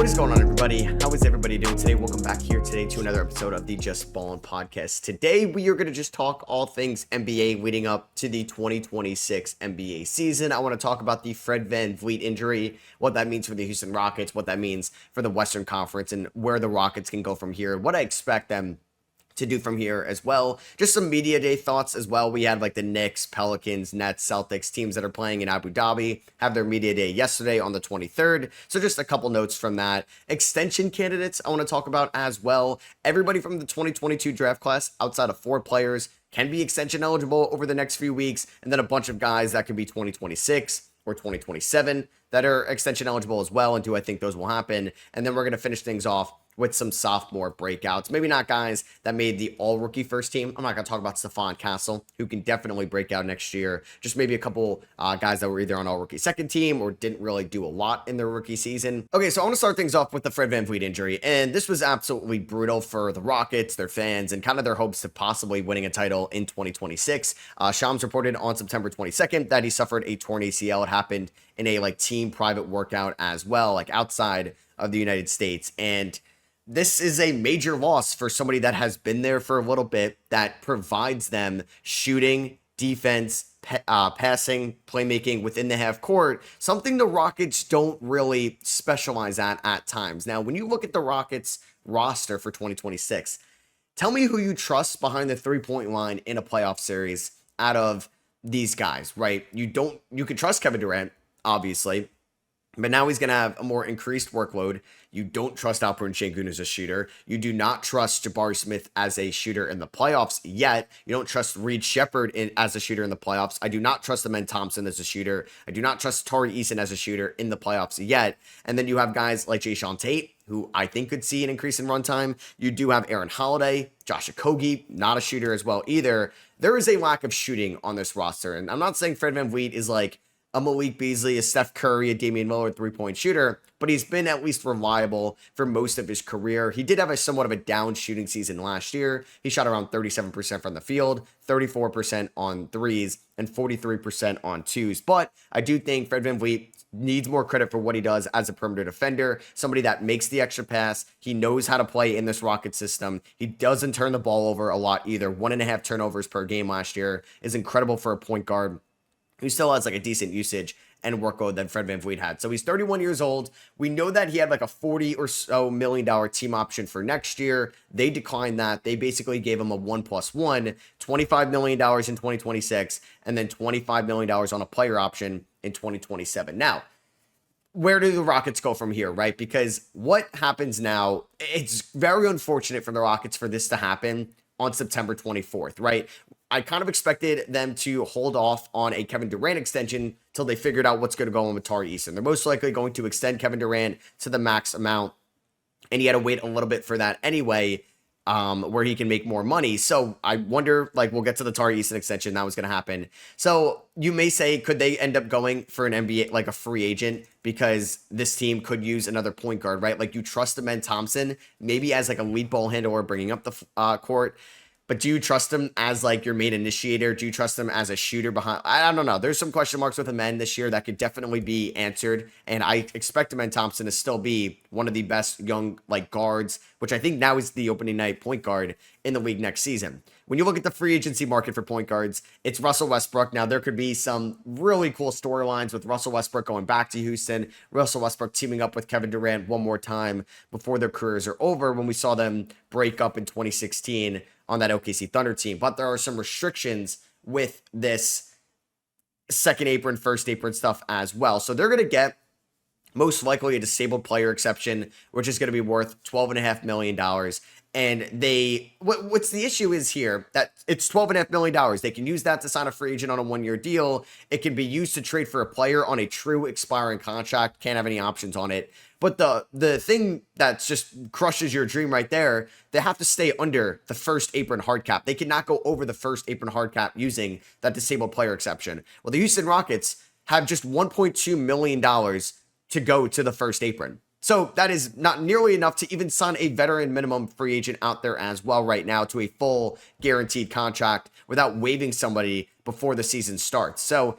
What is going on, everybody? How is everybody doing today? Welcome back here today to another episode of the Just Ballin' podcast. Today, we are going to just talk all things NBA leading up to the 2026 NBA season. I want to talk about the Fred VanVleet injury, what that means for the Houston Rockets, what that means for the Western Conference, and where the Rockets can go from here, what I expect them to do from here as well. Just some media day thoughts as well. We had like the Knicks, Pelicans, Nets, Celtics, teams that are playing in Abu Dhabi have their media day yesterday on the 23rd. So just a couple notes from that. Extension candidates I want to talk about as well. Everybody from the 2022 draft class outside of 4 players can be extension eligible over the next few weeks. And then a bunch of guys that could be 2026 or 2027 that are extension eligible as well. And do I think those will happen? And then we're going to finish things off with some sophomore breakouts. Maybe not guys that made the all-rookie first team. I'm not going to talk about Stephon Castle, who can definitely break out next year. Just maybe a couple guys that were either on all-rookie second team or didn't really do a lot in their rookie season. Okay, so I want to start things off with the Fred VanVleet injury. And this was absolutely brutal for the Rockets, their fans, and kind of their hopes of possibly winning a title in 2026. Shams reported on September 22nd that he suffered a torn ACL. It happened in a team private workout as well, outside of the United States. And this is a major loss for somebody that has been there for a little bit, that provides them shooting, defense, passing, playmaking within the half court, something the Rockets don't really specialize at times. Now, when you look at the Rockets roster for 2026, tell me who you trust behind the three-point line in a playoff series out of these guys, right? You can trust Kevin Durant, obviously, but now he's going to have a more increased workload. You don't trust Alperen Sengun as a shooter. You do not trust Jabari Smith as a shooter in the playoffs yet. You don't trust Reed Shepherd as a shooter in the playoffs. I do not trust Amen Thompson as a shooter. I do not trust Tari Eason as a shooter in the playoffs yet. And then you have guys like Jayshawn Tate, who I think could see an increase in runtime. You do have Aaron Holiday, Josh Okogie, not a shooter as well either. There is a lack of shooting on this roster. And I'm not saying Fred VanVleet is like a Malik Beasley, a Steph Curry, a Damian Lillard three-point shooter, but he's been at least reliable for most of his career. He did have a somewhat of a down shooting season last year. He shot around 37% from the field, 34% on threes, and 43% on twos. But I do think Fred VanVleet needs more credit for what he does as a perimeter defender, somebody that makes the extra pass. He knows how to play in this Rocket system. He doesn't turn the ball over a lot either. 1.5 turnovers per game last year is incredible for a point guard who still has a decent usage and workload than Fred VanVleet had. So he's 31 years old. We know that he had a $40 or so million team option for next year. They declined that. They basically gave him a 1+1, $25 million in 2026, and then $25 million on a player option in 2027. Now, where do the Rockets go from here, right? Because what happens now, it's very unfortunate for the Rockets for this to happen on September 24th, right? I kind of expected them to hold off on a Kevin Durant extension till they figured out what's going to go on with Tari Eason. They're most likely going to extend Kevin Durant to the max amount, and he had to wait a little bit for that anyway, where he can make more money. So I wonder, we'll get to the Tari Eason extension. That was going to happen. So you may say, could they end up going for an NBA, a free agent, because this team could use another point guard, right? You trust Amen Thompson, maybe as a lead ball handler bringing up the court. But do you trust him as your main initiator? Do you trust him as a shooter behind? I don't know. There's some question marks with Amen this year that could definitely be answered. And I expect Amen Thompson to still be one of the best young guards, which I think now is the opening night point guard in the league next season. When you look at the free agency market for point guards, it's Russell Westbrook. Now, there could be some really cool storylines with Russell Westbrook going back to Houston, Russell Westbrook teaming up with Kevin Durant one more time before their careers are over, when we saw them break up in 2016 on that OKC Thunder team. But there are some restrictions with this second apron, first apron stuff as well. So they're going to get most likely a disabled player exception, which is going to be worth $12.5 million. And what's the issue is here that it's $12.5 million. They can use that to sign a free agent on a 1-year deal. It can be used to trade for a player on a true expiring contract. Can't have any options on it. But the thing that's just crushes your dream right there, they have to stay under the first apron hard cap. They cannot go over the first apron hard cap using that disabled player exception. Well, the Houston Rockets have just $1.2 million to go to the first apron. So that is not nearly enough to even sign a veteran minimum free agent out there as well right now to a full guaranteed contract without waiving somebody before the season starts. So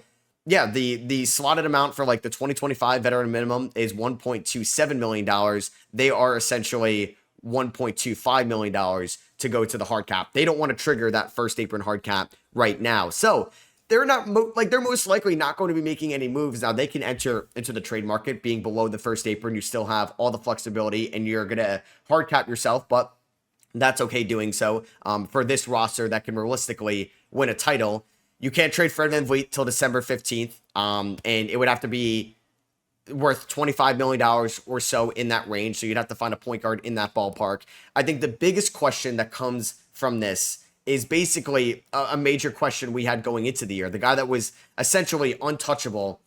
Yeah, the slotted amount for like the 2025 veteran minimum is $1.27 million. They are essentially $1.25 million to go to the hard cap. They don't want to trigger that first apron hard cap right now. So they're not they're most likely not going to be making any moves. Now they can enter into the trade market being below the first apron. You still have all the flexibility and you're going to hard cap yourself, but that's okay doing so. For this roster that can realistically win a title, you can't trade Fred VanVleet till December 15th. And it would have to be worth $25 million or so in that range. So you'd have to find a point guard in that ballpark. I think the biggest question that comes from this is basically a major question we had going into the year. The guy that was essentially untouchable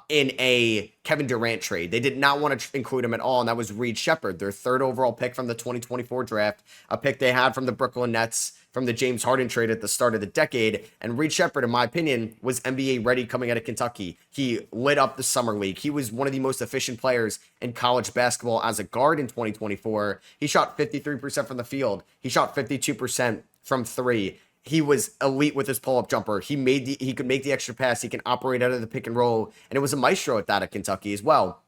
in a Kevin Durant trade. They did not want to include him at all, and that was Reed Sheppard, their third overall pick from the 2024 draft, a pick they had from the Brooklyn Nets from the James Harden trade at the start of the decade. And Reed Sheppard, in my opinion, was NBA ready coming out of Kentucky. He lit up the summer league. He was one of the most efficient players in college basketball as a guard in 2024. He shot 53% from the field. He shot 52% from three. He was elite with his pull-up jumper. He could make the extra pass. He can operate out of the pick and roll. And it was a maestro at that at Kentucky as well.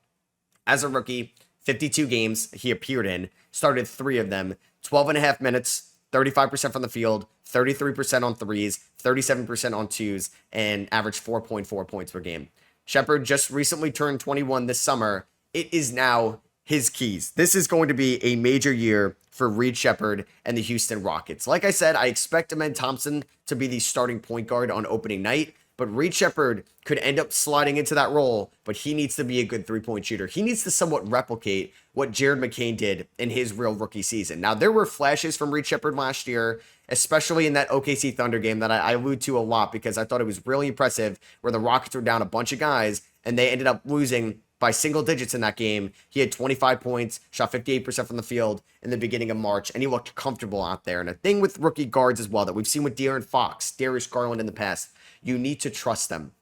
As a rookie, 52 games he appeared in, started 3 of them, 12 and a half minutes, 35% from the field, 33% on threes, 37% on twos, and averaged 4.4 points per game. Sheppard just recently turned 21 this summer. It is now his keys. This is going to be a major year for Reed Sheppard and the Houston Rockets. Like I said, I expect Amen Thompson to be the starting point guard on opening night, but Reed Sheppard could end up sliding into that role, but he needs to be a good three-point shooter. He needs to somewhat replicate what Jared McCain did in his real rookie season. Now, there were flashes from Reed Sheppard last year, especially in that OKC Thunder game that I allude to a lot because I thought it was really impressive where the Rockets were down a bunch of guys and they ended up losing by single digits in that game. He had 25 points, shot 58% from the field in the beginning of March, and he looked comfortable out there. And a thing with rookie guards as well that we've seen with De'Aaron Fox, Darius Garland in the past, you need to trust them.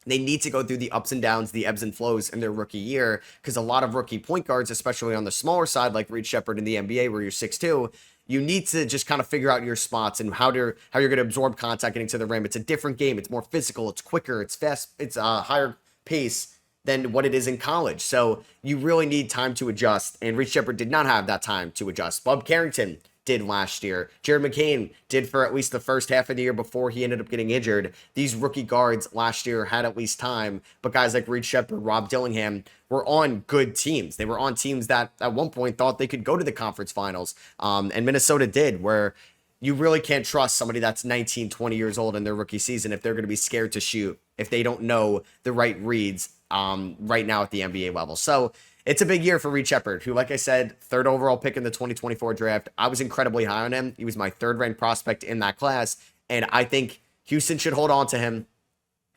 They need to go through the ups and downs, the ebbs and flows in their rookie year, because a lot of rookie point guards, especially on the smaller side, like Reed Sheppard in the NBA, where you're 6'2", you need to just kind of figure out your spots and how you're going to absorb contact getting to the rim. It's a different game. It's more physical. It's quicker. It's fast. It's a higher pace than what it is in college. So you really need time to adjust. And Reed Sheppard did not have that time to adjust. Bub Carrington did last year. Jared McCain did for at least the first half of the year before he ended up getting injured. These rookie guards last year had at least time, but guys like Reed Sheppard, Rob Dillingham were on good teams. They were on teams that at one point thought they could go to the conference finals. And Minnesota did, where you really can't trust somebody that's 19, 20 years old in their rookie season if they're going to be scared to shoot, if they don't know the right reads right now at the NBA level. So it's a big year for Reed Sheppard, who, like I said, third overall pick in the 2024 draft. I was incredibly high on him. He was my third-ranked prospect in that class, and I think Houston should hold on to him.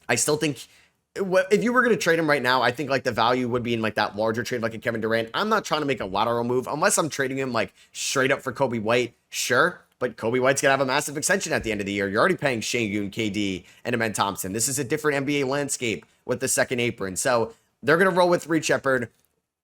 I still think if you were going to trade him right now, I think like the value would be in like that larger trade like a Kevin Durant. I'm not trying to make a lateral move unless I'm trading him like straight up for Kobe White. Sure. But Kobe White's going to have a massive extension at the end of the year. You're already paying Şengün, KD, and Amen Thompson. This is a different NBA landscape with the second apron. So they're going to roll with Reed Sheppard.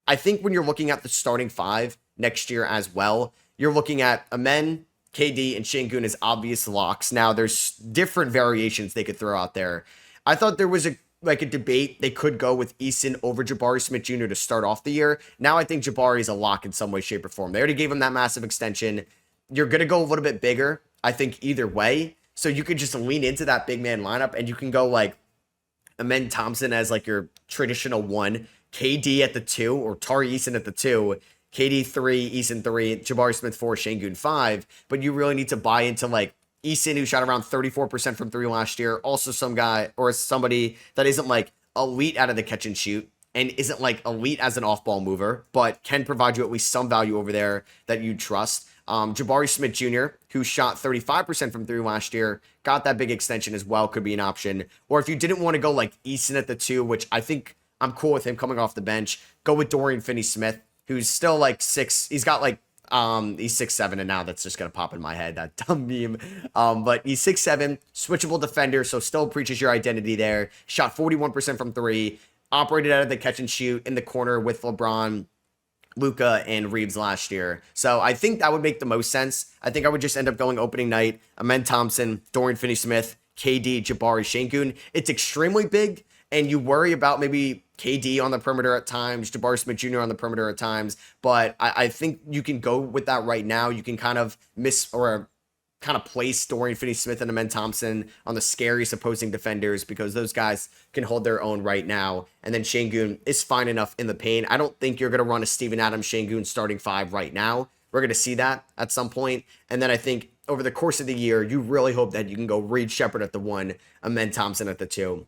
I think when you're looking at the starting 5 next year as well, you're looking at Amen, KD, and Şengün as obvious locks. Now, there's different variations they could throw out there. I thought there was a debate. They could go with Eason over Jabari Smith Jr. to start off the year. Now I think Jabari is a lock in some way, shape, or form. They already gave him that massive extension. You're going to go a little bit bigger, I think, either way. So you could just lean into that big man lineup, and you can go like Amen Thompson as like your traditional 1, KD at the 2, or Tari Eason at the 2, KD 3, Eason 3, Jabari Smith 4, Şengün 5. But you really need to buy into like Eason, who shot around 34% from 3 last year. Also some guy or somebody that isn't like elite out of the catch and shoot and isn't like elite as an off-ball mover, but can provide you at least some value over there that you trust. Jabari Smith Jr., who shot 35% from 3 last year, got that big extension as well, could be an option. Or if you didn't want to go like Eason at the 2, which I think I'm cool with him coming off the bench, go with Dorian Finney-Smith, who's still like 6. He's got like, he's 6'7", and now that's just going to pop in my head, that dumb meme. But he's 6'7", switchable defender, so still preaches your identity there. Shot 41% from 3, operated out of the catch and shoot in the corner with LeBron, Luka, and Reeves last year. So I think that would make the most sense. I think I would just end up going opening night, Amen Thompson, Dorian Finney-Smith, KD, Jabari, Şengün. It's extremely big, and you worry about maybe KD on the perimeter at times, Jabari Smith Jr. on the perimeter at times. But I think you can go with that right now. You can kind of kind of place Dorian Finney-Smith and Amen Thompson on the scariest opposing defenders because those guys can hold their own right now. And then Şengün is fine enough in the paint. I don't think you're going to run a Steven Adams Şengün starting five right now. We're going to see that at some point. And then I think over the course of the year, you really hope that you can go Reed Shepherd at the 1, Amen Thompson at the 2.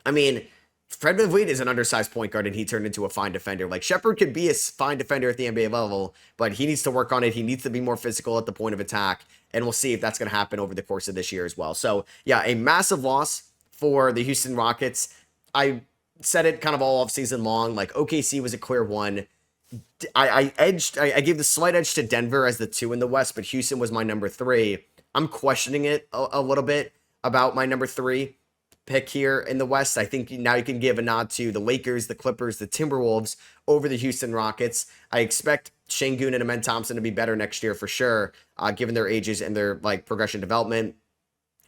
I mean, Fred VanVleet is an undersized point guard, and he turned into a fine defender. Like, Shepherd could be a fine defender at the NBA level, but he needs to work on it. He needs to be more physical at the point of attack, and we'll see if that's going to happen over the course of this year as well. So, yeah, a massive loss for the Houston Rockets. I said it kind of all off season long. Like, OKC was a clear 1. I gave the slight edge to Denver as the 2 in the West, but Houston was my number 3. I'm questioning it a little bit about my number 3 pick here in the West. I think now you can give a nod to the Lakers, the Clippers, the Timberwolves over the Houston Rockets. I expect Şengün and Amen Thompson to be better next year for sure, given their ages and their like progression development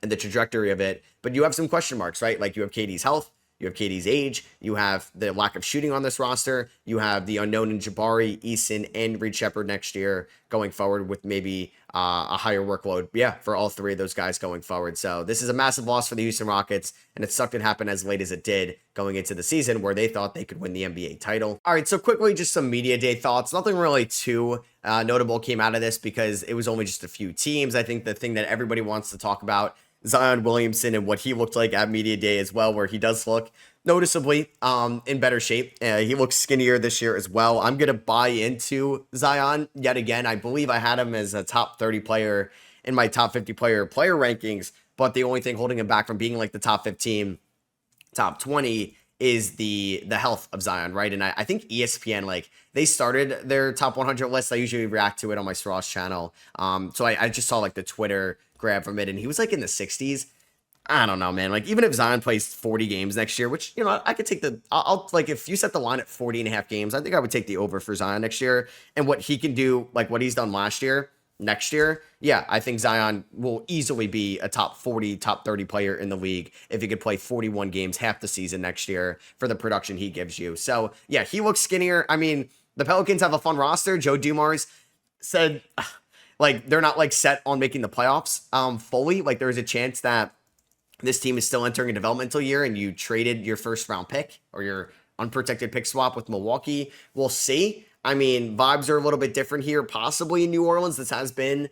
and the trajectory of it. But you have some question marks, right? Like you have KD's health, you have KD's age, you have the lack of shooting on this roster, you have the unknown in Jabari, Eason, and Reed Shepherd next year going forward with maybe a higher workload. Yeah, for all 3 of those guys going forward. So this is a massive loss for the Houston Rockets, and it sucked it happened as late as it did going into the season where they thought they could win the NBA title. All right, so quickly, just some media day thoughts. Nothing really too notable came out of this because it was only just a few teams. I think the thing that everybody wants to talk about, Zion Williamson and what he looked like at media day as well, where he does look noticeably in better shape. He looks skinnier this year as well. I'm going to buy into Zion yet again. I believe I had him as a top 30 player in my top 50 player rankings, but the only thing holding him back from being like the top 15, top 20 is the health of Zion, right? And I think ESPN, like, they started their top 100 list. I usually react to it on my Straws channel. So I just saw like the Twitter grab from it, and he was like in the 60s. I don't know, man. Like, even if Zion plays 40 games next year, which, you know, I could take I'll like, if you set the line at 40 and a half games, I think I would take the over for Zion next year. And what he can do, like what he's done last year, next year, yeah, I think Zion will easily be a top 40, top 30 player in the league if he could play 41 games half the season next year for the production he gives you. So, yeah, he looks skinnier. I mean, the Pelicans have a fun roster. Joe Dumars said, like, they're not, like, set on making the playoffs fully. Like, there's a chance that this team is still entering a developmental year and you traded your first round pick or your unprotected pick swap with Milwaukee. We'll see. I mean, vibes are a little bit different here, possibly in New Orleans. This has been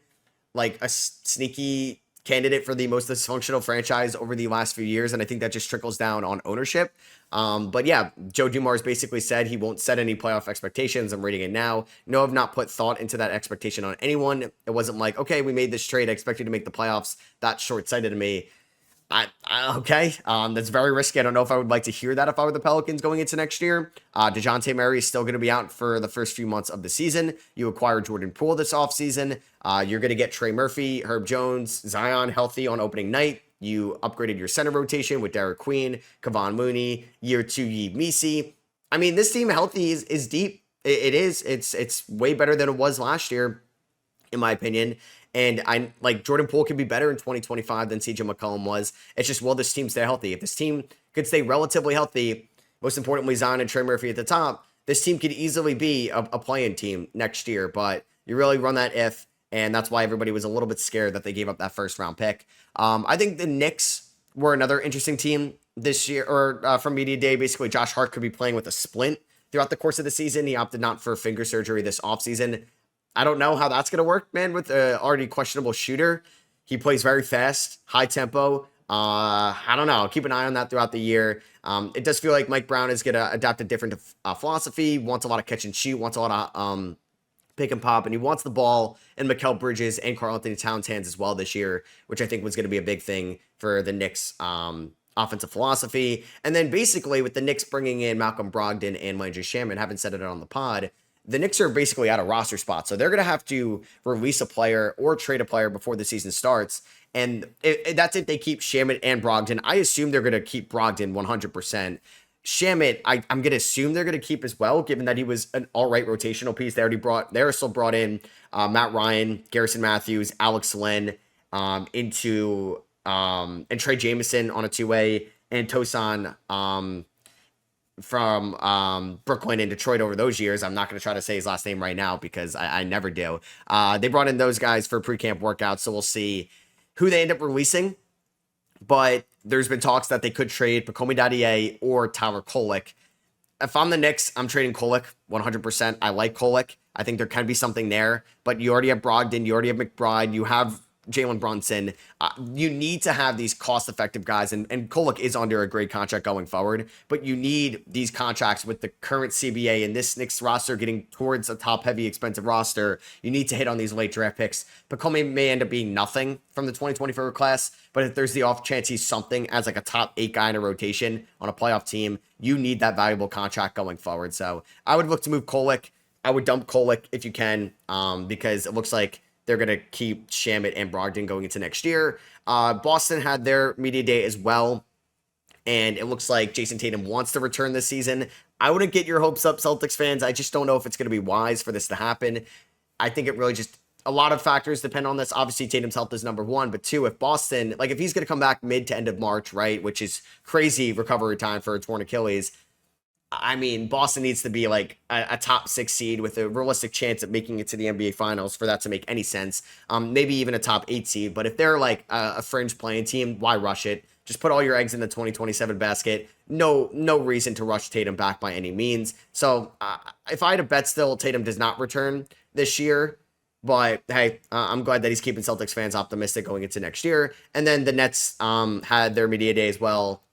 like a sneaky candidate for the most dysfunctional franchise over the last few years, and I think that just trickles down on ownership. But yeah, Joe Dumars basically said he won't set any playoff expectations. I'm reading it now. No, I've not put thought into that expectation on anyone. It wasn't like, okay, we made this trade, I expect you to make the playoffs. That's short-sighted to me. Okay. That's very risky. I don't know if I would like to hear that if I were the Pelicans going into next year. DeJounte Murray is still going to be out for the first few months of the season. You acquired Jordan Poole this offseason. You're going to get Trey Murphy, Herb Jones, Zion healthy on opening night. You upgraded your center rotation with Derek Queen, Kevon Mooney, year 2 Yves Missi. I mean, this team healthy is deep. It is. It's way better than it was last year, in my opinion. And I like Jordan Poole could be better in 2025 than CJ McCollum was. It's just, will this team stay healthy? If this team could stay relatively healthy, most importantly, Zion and Trey Murphy at the top, this team could easily be a play-in team next year. But you really run that if, and that's why everybody was a little bit scared that they gave up that first round pick. I think the Knicks were another interesting team this year, or from media day. Basically, Josh Hart could be playing with a splint throughout the course of the season. He opted not for finger surgery this offseason. I don't know how that's going to work, man, with an already questionable shooter. He plays very fast, high tempo. I don't know. I'll keep an eye on that throughout the year. It does feel like Mike Brown is going to adopt a different philosophy, wants a lot of catch and shoot, wants a lot of pick and pop, and he wants the ball in Mikal Bridges and Karl-Anthony Towns' hands as well this year, which I think was going to be a big thing for the Knicks' offensive philosophy. And then basically with the Knicks bringing in Malcolm Brogdon and Landry Shamet, haven't said it on the pod, the Knicks are basically out of roster spots. So they're going to have to release a player or trade a player before the season starts. And that's if they keep Shamet and Brogdon. I assume they're going to keep Brogdon 100%. Shamet, I'm going to assume they're going to keep as well, given that he was an all right rotational piece. They still brought in Matt Ryan, Garrison Matthews, Alex Len and Trey Jamison on a two-way. and Tosan from Brooklyn and Detroit over those years. I'm not going to try to say his last name right now because I never do. They brought in those guys for pre-camp workouts, so we'll see who they end up releasing. But there's been talks that they could trade Pacomi Dadier or Tyler Kolek. If I'm the Knicks, I'm trading Kolek 100%. I like Kolek. I think there can be something there. But you already have Brogdon. You already have McBride. You have Jalen Brunson. You need to have these cost-effective guys, and Kolek is under a great contract going forward, but you need these contracts with the current CBA and this Knicks roster getting towards a top-heavy, expensive roster. You need to hit on these late draft picks. Pacomi may end up being nothing from the 2024 class, but if there's the off chance he's something as like a top 8 guy in a rotation on a playoff team, you need that valuable contract going forward. So I would look to move Kolek. I would dump Kolek if you can, because it looks like they're going to keep Shamet and Brogdon going into next year. Boston had their media day as well, and it looks like Jason Tatum wants to return this season. I wouldn't get your hopes up, Celtics fans. I just don't know if it's going to be wise for this to happen. I think it really just, a lot of factors depend on this. Obviously, Tatum's health is number one, but two, if Boston, like if he's going to come back mid to end of March, right, which is crazy recovery time for a torn Achilles, I mean, Boston needs to be like a top 6 seed with a realistic chance of making it to the NBA Finals for that to make any sense. Maybe even a top 8 seed. But if they're like a fringe playing team, why rush it? Just put all your eggs in the 2027 basket. No reason to rush Tatum back by any means. So if I had a bet still, Tatum does not return this year. But hey, I'm glad that he's keeping Celtics fans optimistic going into next year. And then the Nets had their media day as well.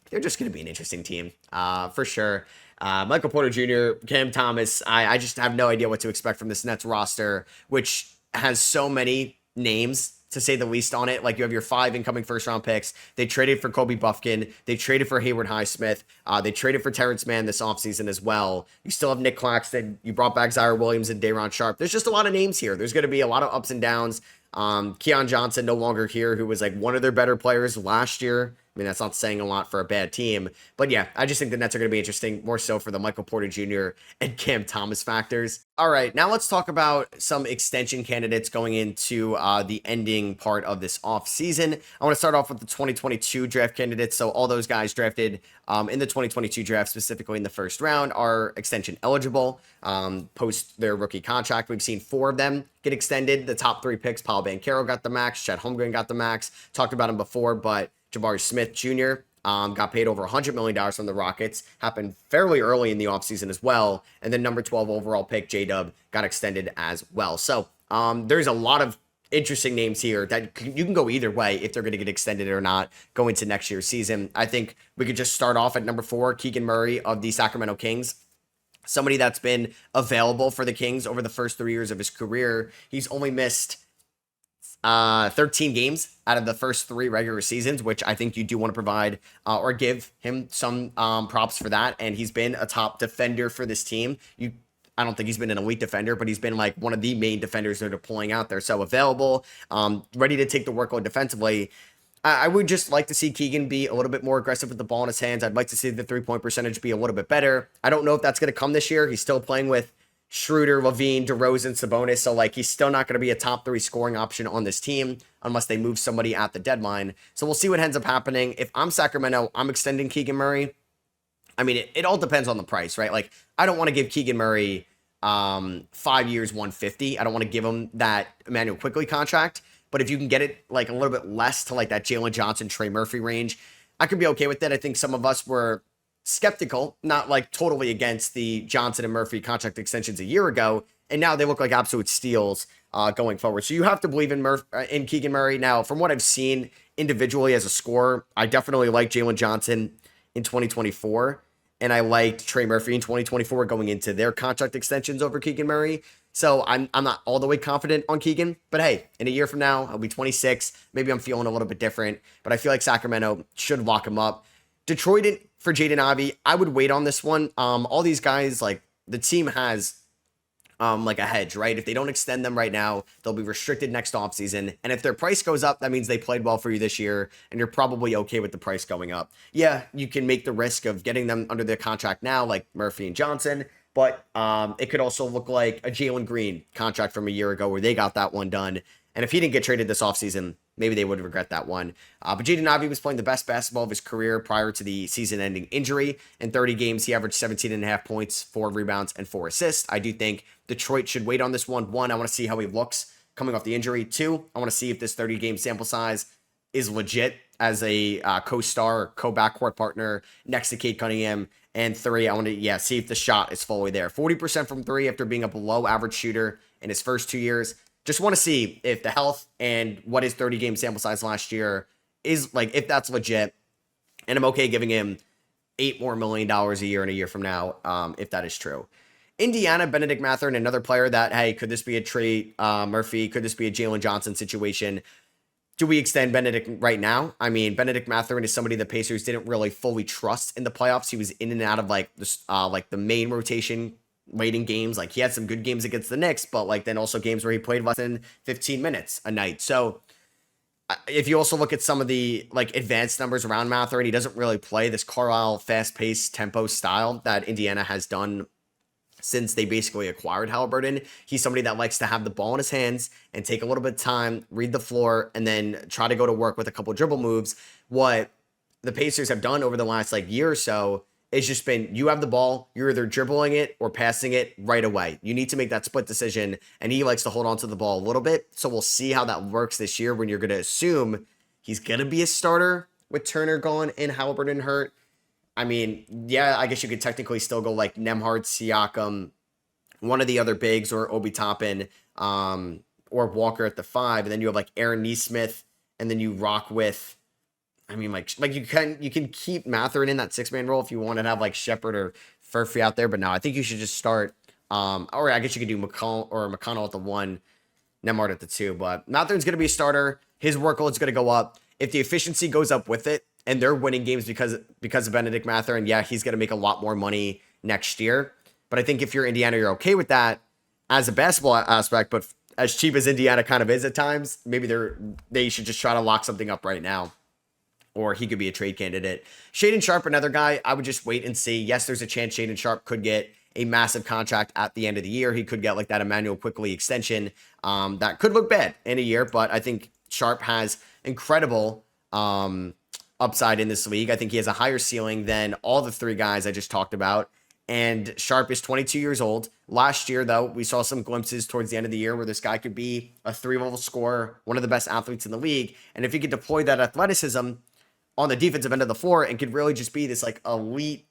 They're just going to be an interesting team, for sure. Michael Porter Jr., Cam Thomas, I just have no idea what to expect from this Nets roster, which has so many names, to say the least, on it. Like, you have your 5 incoming first-round picks. They traded for Kobe Buffkin. They traded for Hayward Highsmith. They traded for Terrence Mann this offseason as well. You still have Nick Claxton. You brought back Zaire Williams and Day'Ron Sharpe. There's just a lot of names here. There's going to be a lot of ups and downs. Keon Johnson no longer here, who was like one of their better players last year. I mean, that's not saying a lot for a bad team. But yeah, I just think the Nets are going to be interesting, more so for the Michael Porter Jr. and Cam Thomas factors. All right, now let's talk about some extension candidates going into the ending part of this offseason. I want to start off with the 2022 draft candidates. So all those guys drafted in the 2022 draft, specifically in the first round, are extension eligible post their rookie contract. We've seen 4 of them get extended. The top 3 picks, Paolo Banchero got the max, Chet Holmgren got the max. Talked about him before, but Jabari Smith Jr. Got paid over $100 million from the Rockets. Happened fairly early in the offseason as well. And then number 12 overall pick, J-Dub, got extended as well. So there's a lot of interesting names here that you can go either way if they're going to get extended or not going to next year's season. I think we could just start off at number 4, Keegan Murray of the Sacramento Kings. Somebody that's been available for the Kings over the first 3 years of his career. He's only missed 13 games out of the first 3 regular seasons, which I think you do want to provide or give him some props for that. And he's been a top defender for this team. I don't think he's been an elite defender, but he's been like one of the main defenders they're deploying out there. So available, ready to take the workload defensively. I would just like to see Keegan be a little bit more aggressive with the ball in his hands. I'd like to see the 3-point percentage be a little bit better. I don't know if that's going to come this year. He's still playing with Schroeder, Levine, DeRozan, Sabonis. So, like, he's still not going to be a top 3 scoring option on this team unless they move somebody at the deadline. So we'll see what ends up happening. If I'm Sacramento, I'm extending Keegan Murray. I mean, it all depends on the price, right? Like, I don't want to give Keegan Murray 5 years, 150. I don't want to give him that Emmanuel Quickley contract. But if you can get it like a little bit less to like that Jalen Johnson, Trey Murphy range, I could be okay with that. I think some of us were skeptical, not like totally against the Johnson and Murphy contract extensions a year ago, and now they look like absolute steals going forward. So you have to believe in Keegan Murray. Now, from what I've seen individually as a scorer, I definitely like Jalen Johnson in 2024, and I liked Trey Murphy in 2024 going into their contract extensions over Keegan Murray. So I'm not all the way confident on Keegan, but hey, in a year from now, I'll be 26. Maybe I'm feeling a little bit different, but I feel like Sacramento should lock him up. Detroit for Jaden Ivey, I would wait on this one. All these guys, like the team has like a hedge, right? If they don't extend them right now, they'll be restricted next offseason. And if their price goes up, that means they played well for you this year, and you're probably okay with the price going up. Yeah, you can make the risk of getting them under their contract now, like Murphy and Johnson. But it could also look like a Jalen Green contract from a year ago where they got that one done And if he didn't get traded this offseason, maybe they would regret that one. But Jaden Ivey was playing the best basketball of his career prior to the season-ending injury. In 30 games, he averaged 17.5 points, 4 rebounds, and 4 assists. I do think Detroit should wait on this one. One, I want to see how he looks coming off the injury. Two, I want to see if this 30-game sample size is legit as a co-star or co-backcourt partner next to Cade Cunningham. And three, I want to see if the shot is fully there. 40% from three after being a below average shooter in his first 2 years. Just want to see if the health and what his 30-game sample size last year is like, if that's legit. And I'm okay giving him $8 million more a year and a year from now, if that is true. Indiana, Benedict Mathurin, another player that, hey, could this be a Trey Murphy? Could this be a Jalen Johnson situation? Do we extend Benedict right now? I mean, Benedict Mathurin is somebody the Pacers didn't really fully trust in the playoffs. He was in and out of like the main rotation late in games. Like he had some good games against the Knicks, but like then also games where he played less than 15 minutes a night. So if you also look at some of the like advanced numbers around Mathurin, he doesn't really play this Carlisle fast-paced tempo style that Indiana has done since they basically acquired Halliburton. He's somebody that likes to have the ball in his hands and take a little bit of time, read the floor, and then try to go to work with a couple dribble moves. What the Pacers have done over the last like year or so is just been, you have the ball, you're either dribbling it or passing it right away. You need to make that split decision, and he likes to hold on to the ball a little bit. So we'll see how that works this year when you're going to assume he's going to be a starter with Turner gone and Halliburton hurt. I mean, yeah, I guess you could technically still go like Nembhard, Siakam, one of the other bigs, or Obi Toppin, or Walker at the 5, and then you have like Aaron Nesmith, and then you rock with, I mean, like you can keep Mathurin in that 6-man role if you want to have like Shepard or Furphy out there, but no, I think you should just start. Or I guess you could do McConnell at the 1, Nembhard at the 2, but Mathurin's going to be a starter. His workload's going to go up. If the efficiency goes up with it, and they're winning games because of Benedict Mathurin, yeah, he's going to make a lot more money next year. But I think if you're Indiana, you're okay with that as a basketball aspect. But as cheap as Indiana kind of is at times, maybe they should just try to lock something up right now. Or he could be a trade candidate. Shaedon Sharpe, another guy, I would just wait and see. Yes, there's a chance Shaedon Sharpe could get a massive contract at the end of the year. He could get like that Emmanuel Quickley extension. That could look bad in a year, but I think Sharpe has incredible upside in this league. I think he has a higher ceiling than all the 3 guys I just talked about. And Sharpe is 22 years old. Last year, though, we saw some glimpses towards the end of the year where this guy could be a 3-level scorer, one of the best athletes in the league. And if he could deploy that athleticism on the defensive end of the floor and could really just be this like elite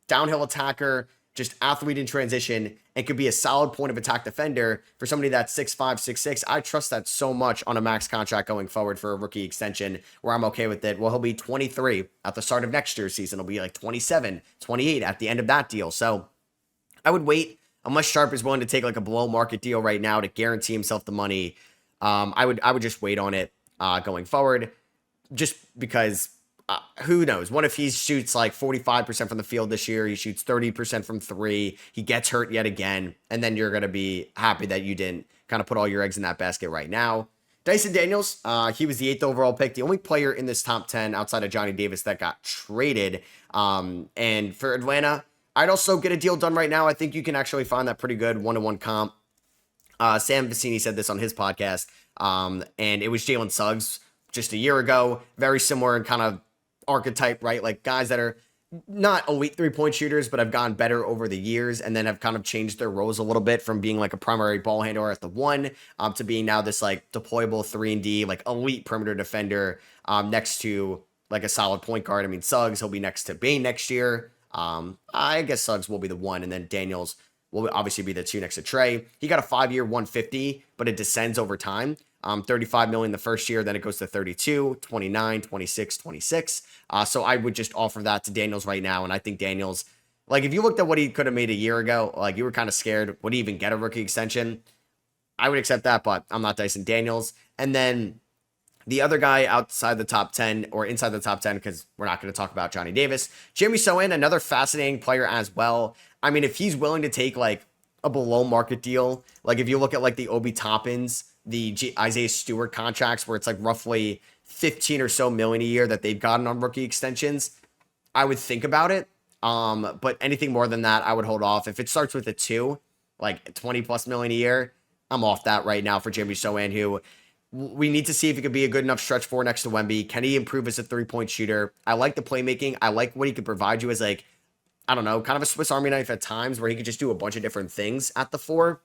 downhill attacker, just athlete in transition, and could be a solid point of attack defender for somebody that's 6'5", 6'6". I trust that so much on a max contract going forward for a rookie extension where I'm okay with it. Well, he'll be 23 at the start of next year's season. He'll be like 27, 28 at the end of that deal. So I would wait unless Sharpe is willing to take like a below market deal right now to guarantee himself the money. I would just wait on it going forward, just because who knows? What if he shoots like 45% from the field this year? He shoots 30% from 3. He gets hurt yet again. And then you're going to be happy that you didn't kind of put all your eggs in that basket right now. Dyson Daniels, he was the 8th overall pick. The only player in this top 10 outside of Johnny Davis that got traded. And for Atlanta, I'd also get a deal done right now. I think you can actually find that pretty good 1-to-1 comp. Sam Vecini said this on his podcast. And it was Jalen Suggs just a year ago. Very similar in kind of archetype, right? Like guys that are not elite 3-point shooters, but have gotten better over the years and then have kind of changed their roles a little bit from being like a primary ball handler at the 1 to being now this like deployable 3-and-D, like elite perimeter defender next to like a solid point guard. I mean, Suggs, he'll be next to Bane next year. I guess Suggs will be the 1, and then Daniels will obviously be the 2 next to Trey. He got a 5-year 150, but it descends over time. $35 million the first year, then it goes to 32, 29, 26, 26. So I would just offer that to Daniels right now. And I think Daniels, like if you looked at what he could have made a year ago, like you were kind of scared, would he even get a rookie extension? I would accept that, but I'm not Dyson Daniels. And then the other guy outside the top 10 or inside the top 10, because we're not going to talk about Johnny Davis. Jeremy Sohan, another fascinating player as well. I mean, if he's willing to take like a below market deal, like if you look at like the Obi Toppins, the Isaiah Stewart contracts where it's like roughly 15 or so million a year that they've gotten on rookie extensions, I would think about it. But anything more than that, I would hold off. If it starts with a 2, like 20 plus million a year, I'm off that right now for Jimmy Sohan, who we need to see if he could be a good enough stretch four next to Wemby. Can he improve as a three-point shooter? I like the playmaking. I like what he could provide you as, like, I don't know, kind of a Swiss Army knife at times where he could just do a bunch of different things at the four.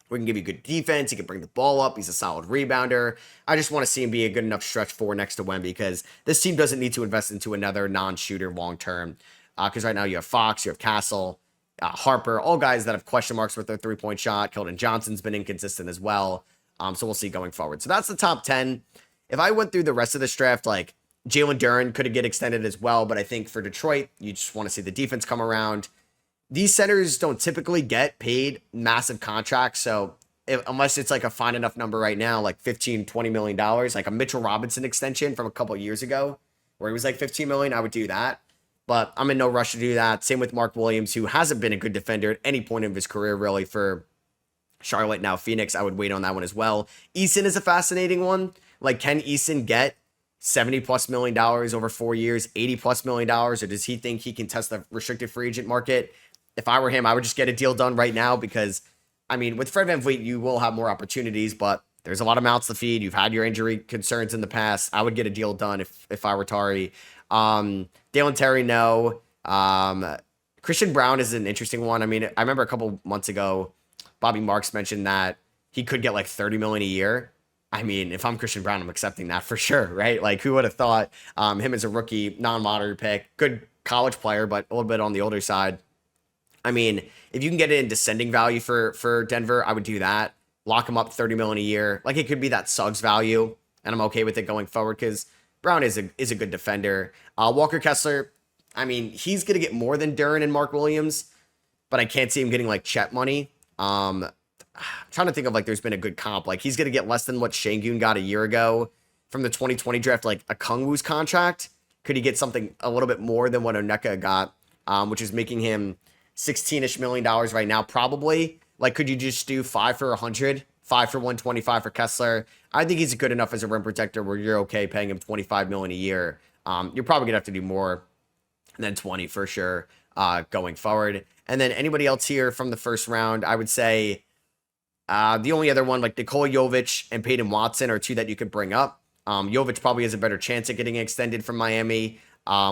We can give you good defense. He can bring the ball up. He's a solid rebounder. I just want to see him be a good enough stretch four next to Wemby because this team doesn't need to invest into another non-shooter long-term. Because right now you have Fox, you have Castle, Harper, all guys that have question marks with their three-point shot. Keldon Johnson's been inconsistent as well. So we'll see going forward. So that's the top 10. If I went through the rest of this draft, like Jalen Duren could get extended as well. But I think for Detroit, you just want to see the defense come around. These centers don't typically get paid massive contracts. So unless it's like a fine enough number right now, like $15-20 million, like a Mitchell Robinson extension from a couple of years ago where he was like $15 million, I would do that. But I'm in no rush to do that. Same with Mark Williams, who hasn't been a good defender at any point of his career, really, for Charlotte, now Phoenix. I would wait on that one as well. Eason is a fascinating one. Like, can Eason get $70+ million over 4 years, $80+ million, or does he think he can test the restricted free agent market? If I were him, I would just get a deal done right now because, I mean, with Fred VanVleet, you will have more opportunities, but there's a lot of mouths to feed. You've had your injury concerns in the past. I would get a deal done if I were Tari. Dalen Terry, no. Christian Brown is an interesting one. I mean, I remember a couple months ago, Bobby Marks mentioned that he could get like $30 million a year. I mean, if I'm Christian Brown, I'm accepting that for sure, right? Like, who would have thought him as a rookie, non-lottery pick, good college player, but a little bit on the older side. I mean, if you can get it in descending value for Denver, I would do that. Lock him up $30 million a year. Like, it could be that Suggs value, and I'm okay with it going forward because Brown is a good defender. Walker Kessler, I mean, he's going to get more than Duren and Mark Williams, but I can't see him getting like Chet money. I'm trying to think of like there's been a good comp. Like, he's going to get less than what Şengün got a year ago from the 2020 draft, like a Kungwu's contract. Could he get something a little bit more than what Onyeka got, which is making him $16-ish million right now, probably? Like, could you just do 5 for 100, 5 for 125 for Kessler? I think he's good enough as a rim protector where you're okay paying him $25 million a year. You're probably gonna have to do more than 20 for sure going forward. And then anybody else here from the first round, I would say the only other one, like Nikola Jovic and Peyton Watson, are two that you could bring up. Jovic probably has a better chance at getting extended from Miami.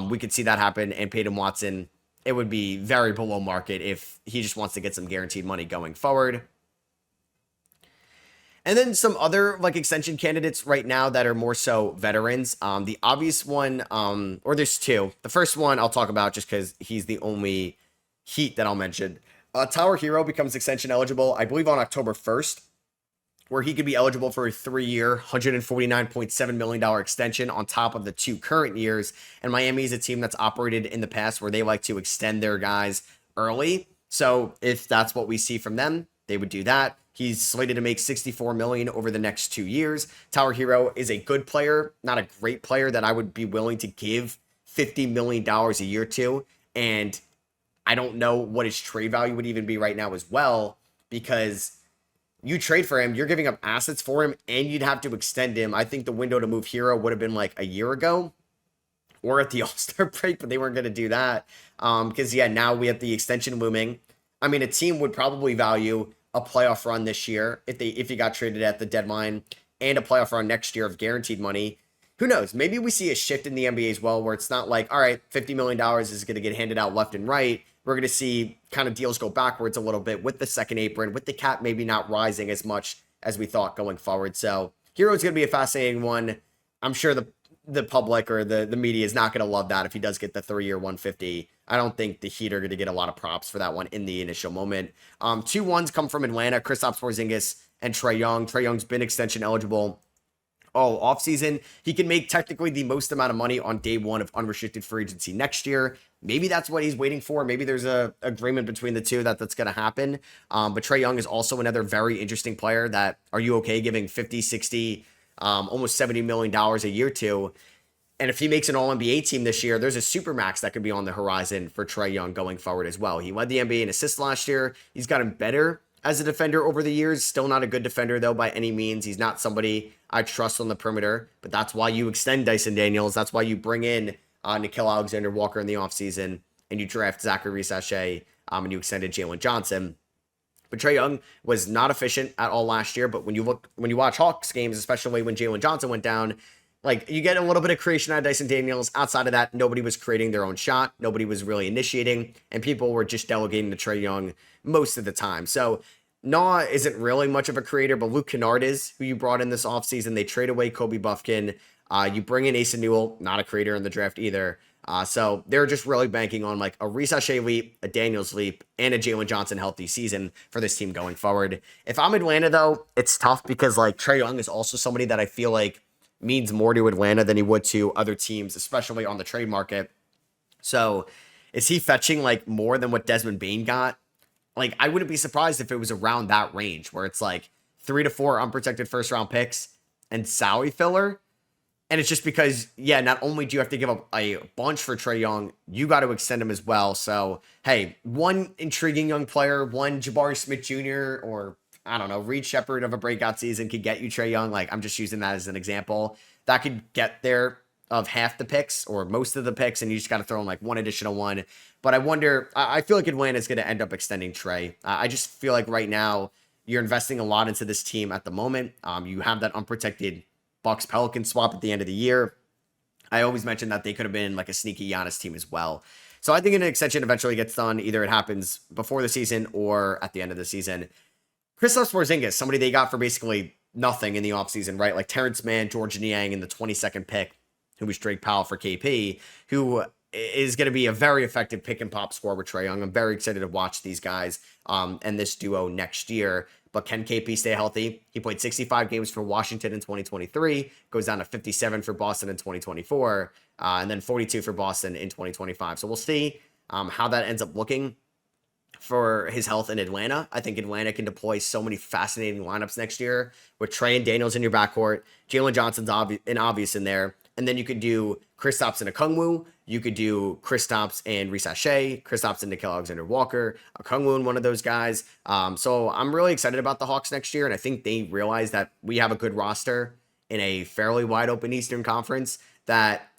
We could see that happen, and Peyton Watson, it would be very below market if he just wants to get some guaranteed money going forward. And then some other like extension candidates right now that are more so veterans. The obvious one, or there's two. The first one I'll talk about just because he's the only Heat that I'll mention. Tyler Hero becomes extension eligible, I believe, on October 1st, where he could be eligible for a 3-year, $149.7 million extension on top of the 2 current years. And Miami is a team that's operated in the past where they like to extend their guys early. So if that's what we see from them, they would do that. He's slated to make $64 million over the next 2 years. Tyler Hero is a good player, not a great player that I would be willing to give $50 million a year to. And I don't know what his trade value would even be right now as well, because you trade for him, you're giving up assets for him, and you'd have to extend him. I think the window to move Hero would have been like a year ago or at the All-Star break, but they weren't going to do that because, yeah, now we have the extension looming. I mean, a team would probably value a playoff run this year if he got traded at the deadline, and a playoff run next year of guaranteed money. Who knows? Maybe we see a shift in the NBA as well, where it's not like, all right, $50 million is going to get handed out left and right. We're going to see kind of deals go backwards a little bit with the second apron, with the cap maybe not rising as much as we thought going forward. So Hero's going to be a fascinating one. I'm sure the public or the media is not going to love that if he does get the 3-year 150. I don't think the Heat are going to get a lot of props for that one in the initial moment. 2 ones come from Atlanta, Kristaps Porzingis and Trae Young. Trae Young's been extension eligible all offseason. He can make technically the most amount of money on day one of unrestricted free agency next year. Maybe that's what he's waiting for. Maybe there's a agreement between the two that's going to happen. But Trae Young is also another very interesting player that are you okay giving 50, 60, almost $70 million a year to? And if he makes an All-NBA team this year, there's a supermax that could be on the horizon for Trae Young going forward as well. He led the NBA in assists last year. He's gotten better as a defender over the years. Still not a good defender, though, by any means. He's not somebody I trust on the perimeter, but that's why you extend Dyson Daniels. That's why you bring in Nickeil Alexander-Walker in the offseason, and you draft Zachary Risache, and you extended Jalen Johnson. But Trae Young was not efficient at all last year. But when you watch Hawks games, especially when Jalen Johnson went down, like you get a little bit of creation out of Dyson Daniels. Outside of that, nobody was creating their own shot. Nobody was really initiating, and people were just delegating to Trae Young most of the time. So Nah isn't really much of a creator, but Luke Kennard is, who you brought in this offseason. They trade away Kobe Buffkin. You bring in Asa Newell, not a creator in the draft either. So they're just really banking on like a Risa leap, a Daniels leap, and a Jalen Johnson healthy season for this team going forward. If I'm Atlanta, though, it's tough because like Trae Young is also somebody that I feel like means more to Atlanta than he would to other teams, especially on the trade market. So is he fetching like more than what Desmond Bane got? Like, I wouldn't be surprised if it was around that range where it's like 3 to 4 unprotected first round picks and salary filler. And it's just because, yeah, not only do you have to give up a bunch for Trae Young, you got to extend him as well. So, hey, one intriguing young player, one Jabari Smith Jr. or, I don't know, Reed Shepard of a breakout season could get you Trae Young. Like, I'm just using that as an example. That could get there of half the picks or most of the picks, and you just got to throw in like one additional one. But I wonder, I feel like Atlanta is going to end up extending Trae. I just feel like right now you're investing a lot into this team at the moment. You have that unprotected Bucks Pelicans swap at the end of the year. I always mention that they could have been like a sneaky Giannis team as well. So I think an extension eventually gets done. Either it happens before the season or at the end of the season. Kristaps Porzingis, somebody they got for basically nothing in the offseason, right? Like Terrence Mann, George Niang in the 22nd pick, who was Drake Powell for KP, who is going to be a very effective pick and pop scorer with Trae Young. I'm very excited to watch these guys and this duo next year. But can KP stay healthy? He played 65 games for Washington in 2023, goes down to 57 for Boston in 2024, and then 42 for Boston in 2025. So we'll see how that ends up looking for his health in Atlanta. I think Atlanta can deploy so many fascinating lineups next year with Trae and Daniels in your backcourt. Jalen Johnson's obvious in there. And then you could do Kristaps and Okongwu. You could do Kristaps and Reese Shea, Kristaps and Nickeil Alexander-Walker, Okongwu and one of those guys. So I'm really excited about the Hawks next year, and I think they realize that we have a good roster in a fairly wide open Eastern Conference that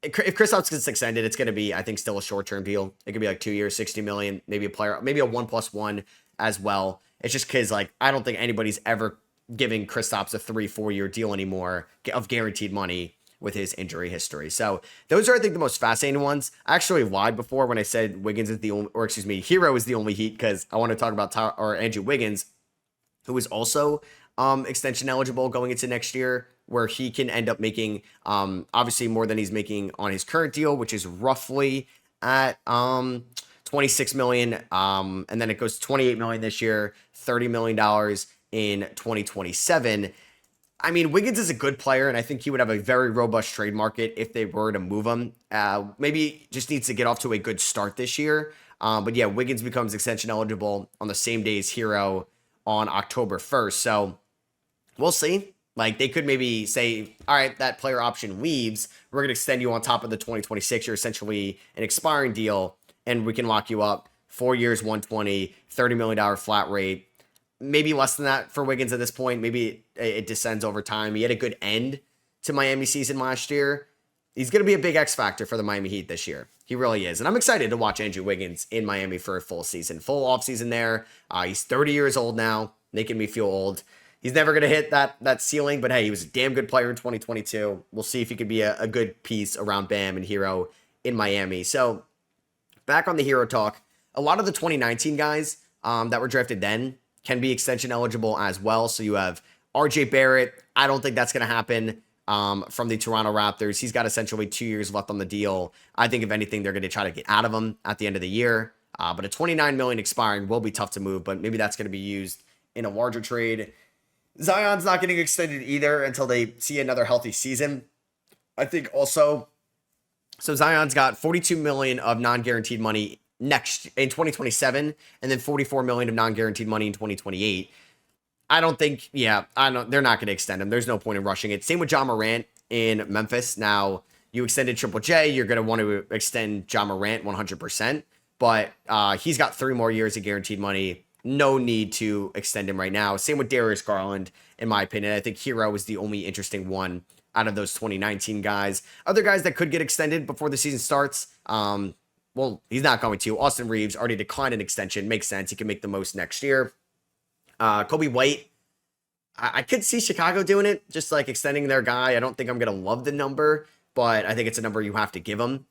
if Kristaps gets extended, it's going to be, I think, still a short-term deal. It could be like 2 years, $60 million, maybe a 1+1 as well. It's just because like I don't think anybody's ever giving Kristaps a 3-4 year deal anymore of guaranteed money with his injury history. So those are, I think, the most fascinating ones. I actually lied before when I said Wiggins is the only, or excuse me, Hero is the only Heat, because I want to talk about Andrew Wiggins, who is also extension eligible going into next year, where he can end up making obviously more than he's making on his current deal, which is roughly at $26 million. And then it goes $28 million this year, $30 million in 2027. I mean, Wiggins is a good player, and I think he would have a very robust trade market if they were to move him. Maybe just needs to get off to a good start this year. But yeah, Wiggins becomes extension eligible on the same day as Hero on October 1st. So we'll see. Like, they could maybe say, all right, that player option leaves. We're going to extend you on top of the 2026. You're essentially an expiring deal, and we can lock you up 4 years, 120, $30 million flat rate. Maybe less than that for Wiggins at this point. Maybe it descends over time. He had a good end to Miami season last year. He's going to be a big X factor for the Miami Heat this year. He really is. And I'm excited to watch Andrew Wiggins in Miami for a full season, full offseason there. He's 30 years old now, making me feel old. He's never going to hit that ceiling, but hey, he was a damn good player in 2022. We'll see if he could be a good piece around Bam and Hero in Miami. So back on the Hero talk, a lot of the 2019 guys that were drafted then can be extension eligible as well. So you have RJ Barrett. I don't think that's going to happen from the Toronto Raptors. He's got essentially 2 years left on the deal. I think if anything, they're going to try to get out of him at the end of the year. But a $29 million expiring will be tough to move, but maybe that's going to be used in a larger trade. Zion's not getting extended either until they see another healthy season. I think also, so Zion's got $42 million of non-guaranteed money next in 2027, and then $44 million of non-guaranteed money in 2028. I don't think, they're not going to extend him. There's no point in rushing it. Same with John Morant in Memphis. Now, you extended Triple J, you're going to want to extend John Morant 100%, but he's got 3 more years of guaranteed money. No need to extend him right now. Same with Darius Garland, in my opinion. I think Hero is the only interesting one out of those 2019 guys. Other guys that could get extended before the season starts, well, he's not going to. Austin Reeves already declined an extension. Makes sense. He can make the most next year. Kobe White, I could see Chicago doing it, just like extending their guy. I don't think I'm going to love the number, but I think it's a number you have to give him.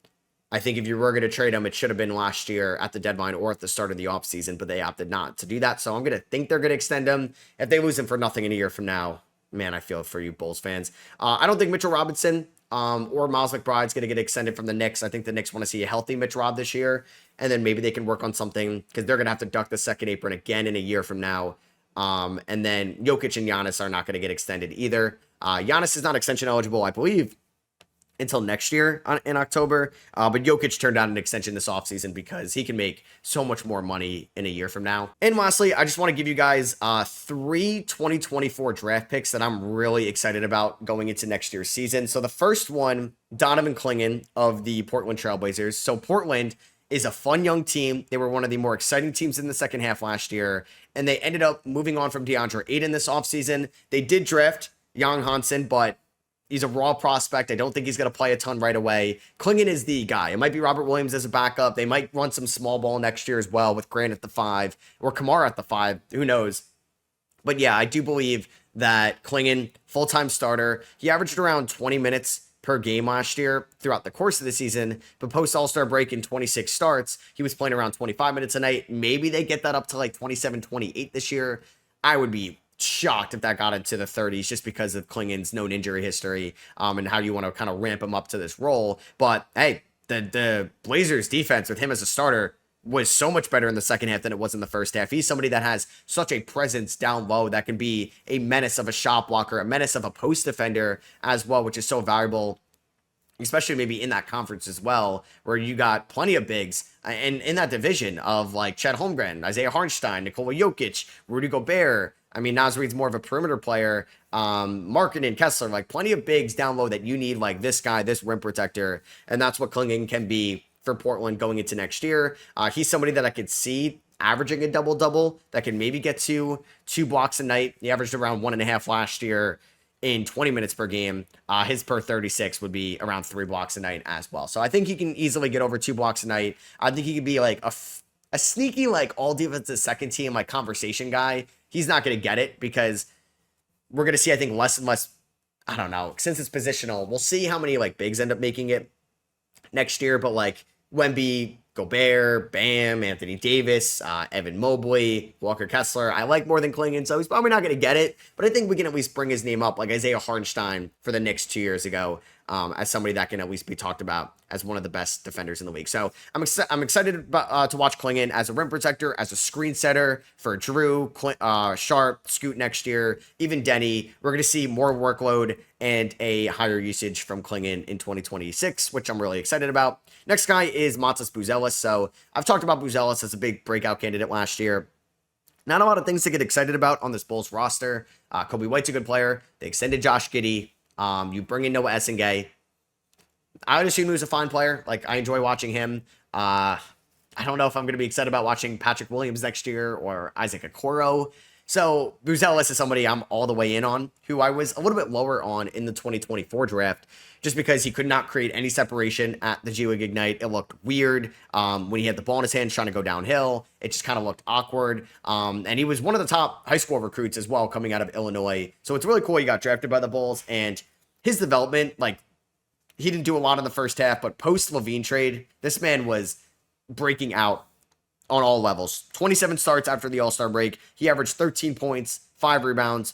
I think if you were going to trade him, it should have been last year at the deadline or at the start of the offseason, but they opted not to do that. So I'm going to think they're going to extend him. If they lose him for nothing in a year from now, man, I feel for you Bulls fans. I don't think Mitchell Robinson or Miles McBride's going to get extended from the Knicks. I think the Knicks want to see a healthy Mitch Rob this year, and then maybe they can work on something because they're going to have to duck the second apron again in a year from now. And then Jokic and Giannis are not going to get extended either. Giannis is not extension eligible, I believe, until next year in October. But Jokic turned down an extension this offseason because he can make so much more money in a year from now. And lastly, I just want to give you guys 3 2024 draft picks that I'm really excited about going into next year's season. So the first one, Donovan Clingan of the Portland Trailblazers. So Portland is a fun young team. They were one of the more exciting teams in the second half last year, and they ended up moving on from DeAndre Ayton this offseason. They did draft Jan Hansen, but he's a raw prospect. I don't think he's going to play a ton right away. Clingan is the guy. It might be Robert Williams as a backup. They might run some small ball next year as well with Grant at the 5 or Kamara at the 5. Who knows? But yeah, I do believe that Clingan, full-time starter, he averaged around 20 minutes per game last year throughout the course of the season, but post All-Star break in 26 starts, he was playing around 25 minutes a night. Maybe they get that up to like 27, 28 this year. I would be shocked if that got into the 30s just because of Clingan's known injury history and how you want to kind of ramp him up to this role. But hey, the Blazers defense with him as a starter was so much better in the second half than it was in the first half. He's somebody that has such a presence down low that can be a menace of a shot blocker, a menace of a post defender as well, which is so valuable, especially maybe in that conference as well, where you got plenty of bigs and in that division of like Chet Holmgren, Isaiah Hartenstein, Nikola Jokic, Rudy Gobert. I mean, Naz Reid's more of a perimeter player. Markkanen, Kessler, like plenty of bigs down low that you need, like this guy, this rim protector. And that's what Clingan can be for Portland going into next year. He's somebody that I could see averaging a double-double that can maybe get to 2 blocks a night. He averaged around 1.5 last year in 20 minutes per game. His per 36 would be around 3 blocks a night as well. So I think he can easily get over 2 blocks a night. I think he could be like a sneaky, like all defensive second team, like conversation guy. He's not going to get it because we're going to see, I think, less and less, I don't know, since it's positional, we'll see how many like bigs end up making it next year. But like Wemby, Gobert, Bam, Anthony Davis, Evan Mobley, Walker Kessler, I like more than Clingan, so he's probably not going to get it, but I think we can at least bring his name up, like Isaiah Hartenstein for the Knicks 2 years ago, as somebody that can at least be talked about as one of the best defenders in the league. So I'm excited about, to watch Clingan as a rim protector, as a screen setter for Drew, Sharp, Scoot next year, even Denny. We're going to see more workload and a higher usage from Clingan in 2026, which I'm really excited about. Next guy is Matas Buzelis. So I've talked about Buzelis as a big breakout candidate last year. Not a lot of things to get excited about on this Bulls roster. Kobe White's a good player. They extended Josh Giddey. You bring in Noah Essengay. I would assume he was a fine player. Like, I enjoy watching him. I don't know if I'm going to be excited about watching Patrick Williams next year or Isaac Okoro. So Buzelis is somebody I'm all the way in on, who I was a little bit lower on in the 2024 draft, just because he could not create any separation at the G League Ignite. It looked weird when he had the ball in his hands trying to go downhill. It just kind of looked awkward. And he was one of the top high school recruits as well coming out of Illinois. So it's really cool he got drafted by the Bulls. And his development, like, he didn't do a lot in the first half, but post-Levine trade, this man was breaking out on all levels. 27 starts after the All-Star break. He averaged 13 points, 5 rebounds.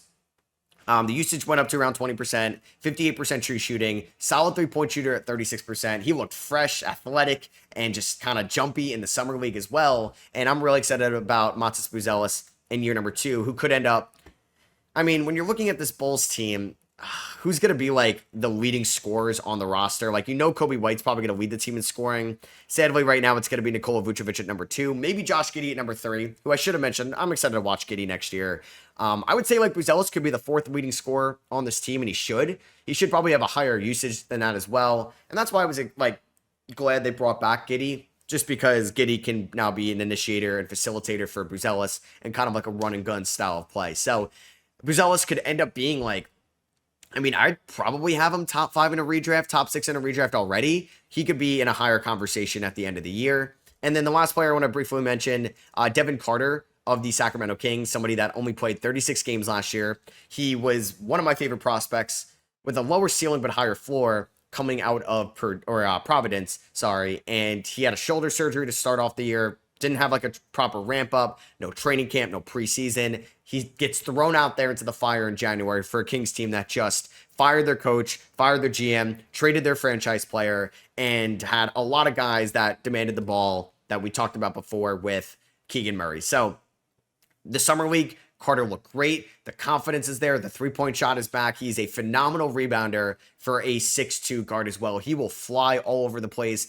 The usage went up to around 20%, 58% true shooting, solid three-point shooter at 36%. He looked fresh, athletic, and just kind of jumpy in the summer league as well. And I'm really excited about Matas Buzelis in year number 2, who could end up, I mean, when you're looking at this Bulls team, who's going to be like the leading scorers on the roster? Like, you know, Kobe White's probably going to lead the team in scoring. Sadly, right now, it's going to be Nikola Vucevic at number 2, maybe Josh Giddey at number 3, who I should have mentioned. I'm excited to watch Giddey next year. I would say like Buzelis could be the 4th leading scorer on this team, and he should. He should probably have a higher usage than that as well. And that's why I was like glad they brought back Giddey, just because Giddey can now be an initiator and facilitator for Buzelis and kind of like a run and gun style of play. So Buzelis could end up being like, I mean, I'd probably have him top 5 in a redraft, top 6 in a redraft already. He could be in a higher conversation at the end of the year. And then the last player I want to briefly mention, Devin Carter of the Sacramento Kings, somebody that only played 36 games last year. He was one of my favorite prospects with a lower ceiling but higher floor coming out of Providence, and he had a shoulder surgery to start off the year. Didn't have like a proper ramp up, no training camp, no preseason. He gets thrown out there into the fire in January for a Kings team that just fired their coach, fired their GM, traded their franchise player, and had a lot of guys that demanded the ball that we talked about before with Keegan Murray. So the summer league, Carter looked great. The confidence is there. The three-point shot is back. He's a phenomenal rebounder for a 6'2 guard as well. He will fly all over the place.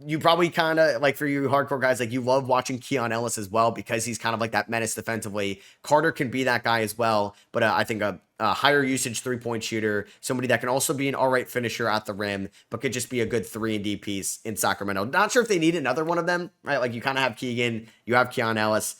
You probably kind of, like, for you hardcore guys, like, you love watching Keon Ellis as well because he's kind of like that menace defensively. Carter can be that guy as well, but I think a higher usage three-point shooter, somebody that can also be an all right finisher at the rim, but could just be a good 3-and-D piece in Sacramento. Not sure if they need another one of them, right? Like, you kind of have Keegan, you have Keon Ellis.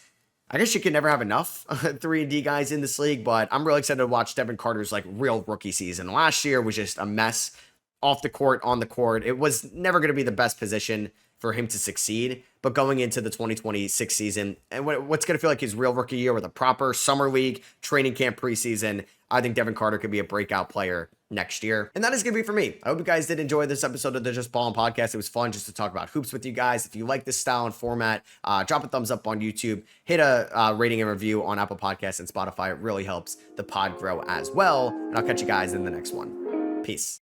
I guess you can never have enough 3-and-D guys in this league, but I'm really excited to watch Devin Carter's like real rookie season. Last year was just a mess off the court, on the court. It was never going to be the best position for him to succeed, but going into the 2026 season and what's going to feel like his real rookie year with a proper summer league, training camp, preseason, I think Devin Carter could be a breakout player next year. And that is going to be for me. I hope you guys did enjoy this episode of the Just Ballin' Podcast. It was fun just to talk about hoops with you guys. If you like this style and format, drop a thumbs up on YouTube, hit a rating and review on Apple Podcasts and Spotify. It really helps the pod grow as well. And I'll catch you guys in the next one. Peace.